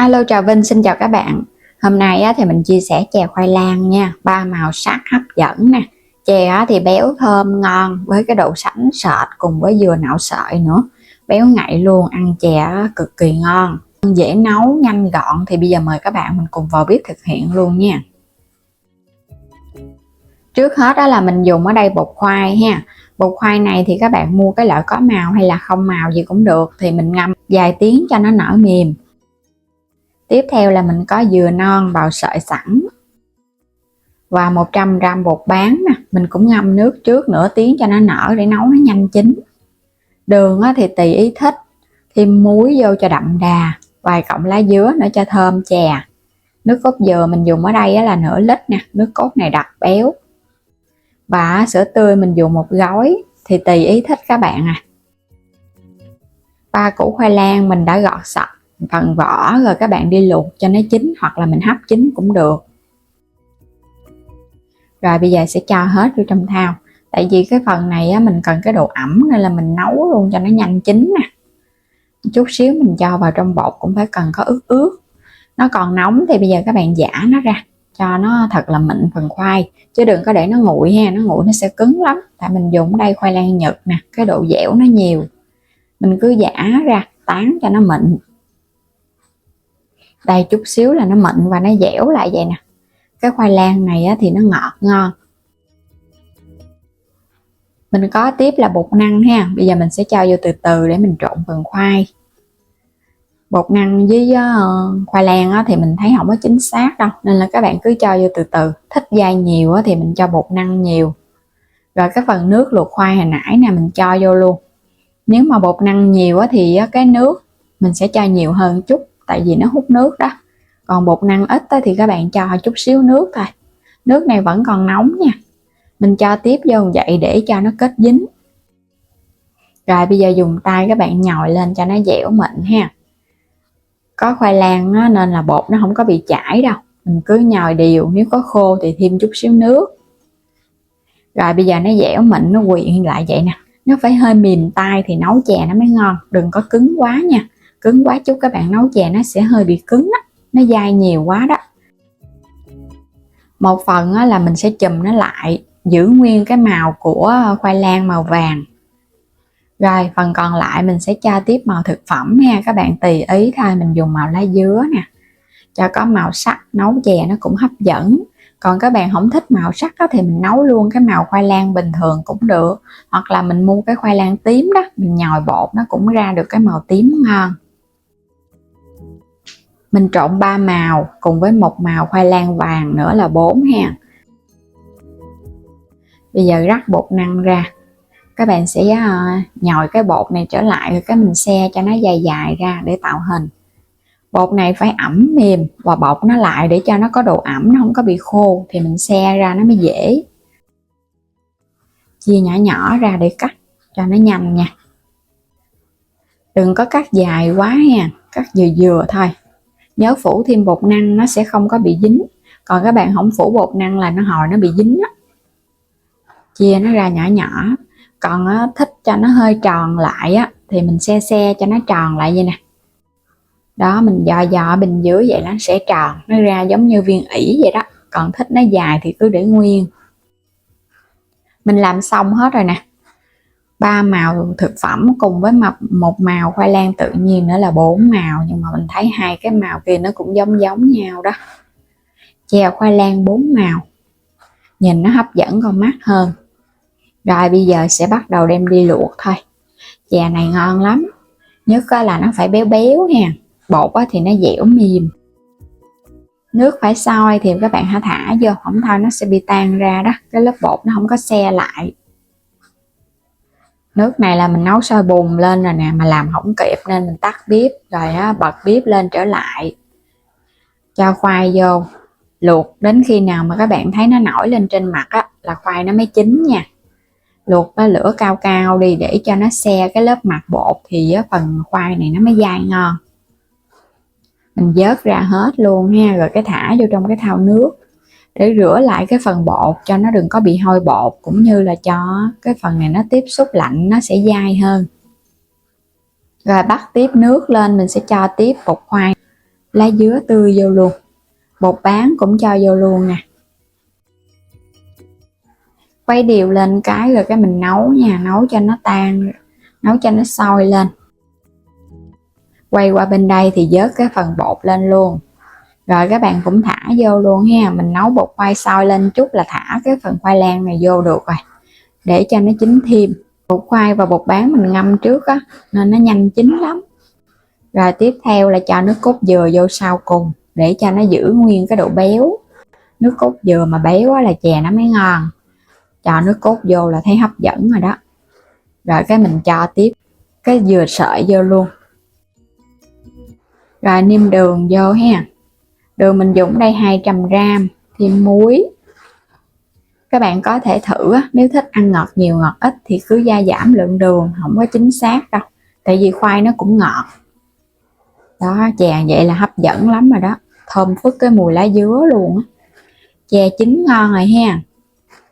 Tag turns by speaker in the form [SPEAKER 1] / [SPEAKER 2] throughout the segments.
[SPEAKER 1] Alo, chào Vinh, xin chào các bạn. Hôm nay thì mình chia sẻ chè khoai lang nha, ba màu sắc hấp dẫn nè. Chè thì béo thơm ngon với cái độ sánh sệt cùng với dừa nạo sợi nữa. Béo ngậy luôn, ăn chè cực kỳ ngon. Dễ nấu, nhanh gọn thì bây giờ mời các bạn mình cùng vào bếp thực hiện luôn nha. Trước hết đó là mình dùng ở đây bột khoai ha. Bột khoai này thì các bạn mua cái loại có màu hay là không màu gì cũng được, thì mình ngâm vài tiếng cho nó nở mềm. Tiếp theo là mình có dừa non bào sợi sẵn và 100g bột bán nè, mình cũng ngâm nước trước nửa tiếng cho nó nở để nấu nó nhanh chín. Đường thì tùy ý thích, thêm muối vô cho đậm đà, vài cọng lá dứa nữa cho thơm chè. Nước cốt dừa mình dùng ở đây là nửa lít nè, nước cốt này đặc béo. Và sữa tươi mình dùng một gói thì tùy ý thích các bạn à. 3 củ khoai lang mình đã gọt sạch phần vỏ rồi các bạn đi luộc cho nó chín, hoặc là mình hấp chín cũng được. Rồi bây giờ sẽ cho hết vô trong thau. Tại vì cái phần này mình cần cái độ ẩm nên là mình nấu luôn cho nó nhanh chín nè. Chút xíu mình cho vào trong bột cũng phải cần có ướt ướt. Nó còn nóng thì bây giờ các bạn giã nó ra cho nó thật là mịn phần khoai, chứ đừng có để nó nguội ha, nó nguội nó sẽ cứng lắm. Tại mình dùng ở đây khoai lang Nhật nè, cái độ dẻo nó nhiều. Mình cứ giã ra tán cho nó mịn. Đây, chút xíu là nó mịn và nó dẻo lại vậy nè. Cái khoai lang này thì nó ngọt ngon. Mình có tiếp là bột năng ha. Bây giờ mình sẽ cho vô từ từ để mình trộn phần khoai. Bột năng với khoai lang thì mình thấy không có chính xác đâu, nên là các bạn cứ cho vô từ từ. Thích dai nhiều thì mình cho bột năng nhiều. Rồi cái phần nước luộc khoai hồi nãy nè mình cho vô luôn. Nếu mà bột năng nhiều thì cái nước mình sẽ cho nhiều hơn chút, tại vì nó hút nước đó. Còn bột năng ít thì các bạn cho chút xíu nước thôi. Nước này vẫn còn nóng nha. Mình cho tiếp vô vậy để cho nó kết dính. Rồi bây giờ dùng tay các bạn nhồi lên cho nó dẻo mịn ha. Có khoai lang nên là bột nó không có bị chảy đâu. Mình cứ nhồi đều, nếu có khô thì thêm chút xíu nước. Rồi bây giờ nó dẻo mịn, nó quyện lại vậy nè. Nó phải hơi mềm tay thì nấu chè nó mới ngon. Đừng có cứng quá nha. Cứng quá chút các bạn nấu chè nó sẽ hơi bị cứng đó. Nó dai nhiều quá đó. Một phần là mình sẽ chùm nó lại, giữ nguyên cái màu của khoai lang màu vàng. Rồi phần còn lại mình sẽ cho tiếp màu thực phẩm ha. Các bạn tùy ý thôi, mình dùng màu lá dứa nè, cho có màu sắc nấu chè nó cũng hấp dẫn. Còn các bạn không thích màu sắc thì mình nấu luôn cái màu khoai lang bình thường cũng được. Hoặc là mình mua cái khoai lang tím đó, mình nhồi bột nó cũng ra được cái màu tím ngon. Mình trộn 3 màu cùng với một màu khoai lang vàng nữa là 4 ha. Bây giờ rắc bột năng ra. Các bạn sẽ nhồi cái bột này trở lại, rồi cái mình xe cho nó dài dài ra để tạo hình. Bột này phải ẩm mềm và bọc nó lại để cho nó có độ ẩm, nó không có bị khô thì mình xe ra nó mới dễ. Chia nhỏ nhỏ ra để cắt cho nó nhanh nha. Đừng có cắt dài quá ha, cắt vừa vừa thôi. Nhớ phủ thêm bột năng nó sẽ không có bị dính. Còn các bạn không phủ bột năng là nó hồi nó bị dính đó. Chia nó ra nhỏ nhỏ. Còn thích cho nó hơi tròn lại thì mình xe cho nó tròn lại vậy nè. Đó, mình dò bên dưới vậy nó sẽ tròn, nó ra giống như viên ỉ vậy đó. Còn thích nó dài thì cứ để nguyên. Mình làm xong hết rồi nè. 3 màu thực phẩm cùng với một màu khoai lang tự nhiên nữa là 4 màu. Nhưng mà mình thấy hai cái màu kia nó cũng giống nhau đó. Chè khoai lang 4 màu, nhìn nó hấp dẫn con mắt hơn. Rồi bây giờ sẽ bắt đầu đem đi luộc thôi. Chè này ngon lắm. Nhất là nó phải béo béo nha. Bột thì nó dẻo mềm. Nước phải sôi thì các bạn hãy thả vô, không thôi nó sẽ bị tan ra đó. Cái lớp bột nó không có xe lại. Nước này là mình nấu sôi bùng lên rồi nè, mà làm không kịp nên mình tắt bếp rồi bật bếp lên trở lại. Cho khoai vô, luộc đến khi nào mà các bạn thấy nó nổi lên trên mặt là khoai nó mới chín nha. Luộc với lửa cao cao đi để cho nó xe cái lớp mặt bột thì phần khoai này nó mới dai ngon. Mình vớt ra hết luôn ha, rồi cái thả vô trong cái thau nước để rửa lại cái phần bột cho nó đừng có bị hôi bột, cũng như là cho cái phần này nó tiếp xúc lạnh nó sẽ dai hơn. Rồi bắt tiếp nước lên, mình sẽ cho tiếp bột khoai. lá dứa tươi vô luôn, bột bán cũng cho vô luôn nè. Khuấy đều lên cái rồi cái mình nấu nha, nấu cho nó tan, nấu cho nó sôi lên. Quay qua bên đây thì vớt cái phần bột lên luôn. Rồi các bạn cũng thả vô luôn ha. Mình nấu bột khoai sôi lên chút là thả cái phần khoai lang này vô được rồi, để cho nó chín thêm. Bột khoai và bột bán mình ngâm trước á, nên nó nhanh chín lắm. Rồi tiếp theo là cho nước cốt dừa vô sau cùng, để cho nó giữ nguyên cái độ béo. Nước cốt dừa mà béo á là chè nó mới ngon. Cho nước cốt vô là thấy hấp dẫn rồi đó. Rồi cái mình cho tiếp cái dừa sợi vô luôn. Rồi nêm đường vô ha. Đường mình dùng đây 200g, thêm muối. Các bạn có thể thử nếu thích ăn ngọt nhiều ngọt ít thì cứ gia giảm lượng đường, không có chính xác đâu. Tại vì khoai nó cũng ngọt. Đó, chè vậy là hấp dẫn lắm rồi đó. Thơm phức cái mùi lá dứa luôn á. Chè chín ngon rồi ha.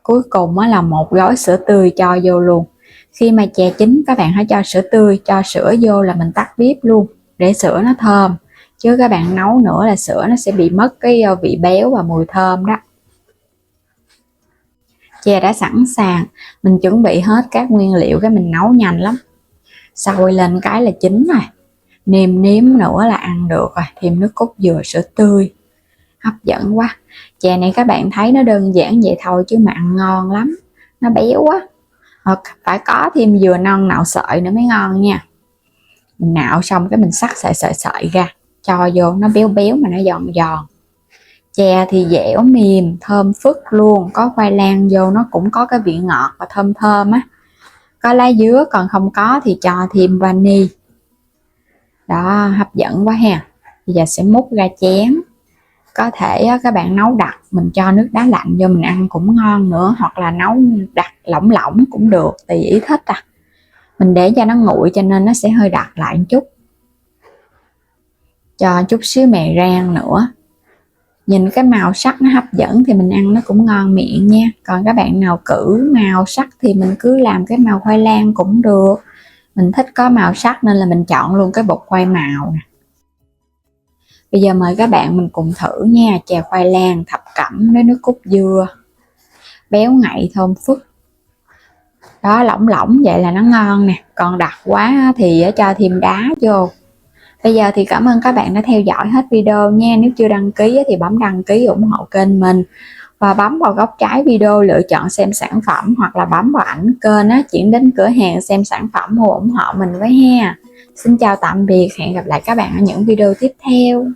[SPEAKER 1] Cuối cùng là một gói sữa tươi cho vô luôn. Khi mà chè chín các bạn hãy cho sữa tươi, cho sữa vô là mình tắt bếp luôn, để sữa nó thơm. Chứ các bạn nấu nữa là sữa nó sẽ bị mất cái vị béo và mùi thơm đó. Chè đã sẵn sàng, mình chuẩn bị hết các nguyên liệu cái mình nấu nhanh lắm. Sôi lên cái là chín rồi. Nêm nếm nữa là ăn được rồi, thêm nước cốt dừa, sữa tươi. Hấp dẫn quá. Chè này các bạn thấy nó đơn giản vậy thôi chứ mà ăn ngon lắm. Nó béo quá. Phải có thêm dừa non nạo sợi nữa mới ngon nha. Mình nạo xong cái mình xắt sợi ra, cho vô nó béo béo mà nó giòn giòn. Chè thì dẻo mềm, thơm phức luôn. Có khoai lang vô nó cũng có cái vị ngọt và thơm thơm á. Có lá dứa, còn không có thì cho thêm vani. Đó, hấp dẫn quá ha. Bây giờ sẽ múc ra chén. Có thể các bạn nấu đặc, mình cho nước đá lạnh vô mình ăn cũng ngon nữa. Hoặc là nấu đặc lỏng lỏng cũng được, tùy ý thích à. Mình để cho nó nguội cho nên nó sẽ hơi đặc lại một chút. Cho chút xíu mè rang nữa. Nhìn cái màu sắc nó hấp dẫn thì mình ăn nó cũng ngon miệng nha. Còn các bạn nào cử màu sắc thì mình cứ làm cái màu khoai lang cũng được. Mình thích có màu sắc nên là mình chọn luôn cái bột khoai màu nè. Bây giờ mời các bạn mình cùng thử nha. Chè khoai lang thập cẩm với nước cốt dừa. Béo ngậy thơm phức. Đó, lỏng lỏng vậy là nó ngon nè. Còn đặc quá thì cho thêm đá vô. Bây giờ thì cảm ơn các bạn đã theo dõi hết video nha. Nếu chưa đăng ký thì bấm đăng ký ủng hộ kênh mình. Và bấm vào góc trái video lựa chọn xem sản phẩm, hoặc là bấm vào ảnh kênh chuyển đến cửa hàng xem sản phẩm ủng hộ mình với ha. Xin chào tạm biệt, hẹn gặp lại các bạn ở những video tiếp theo.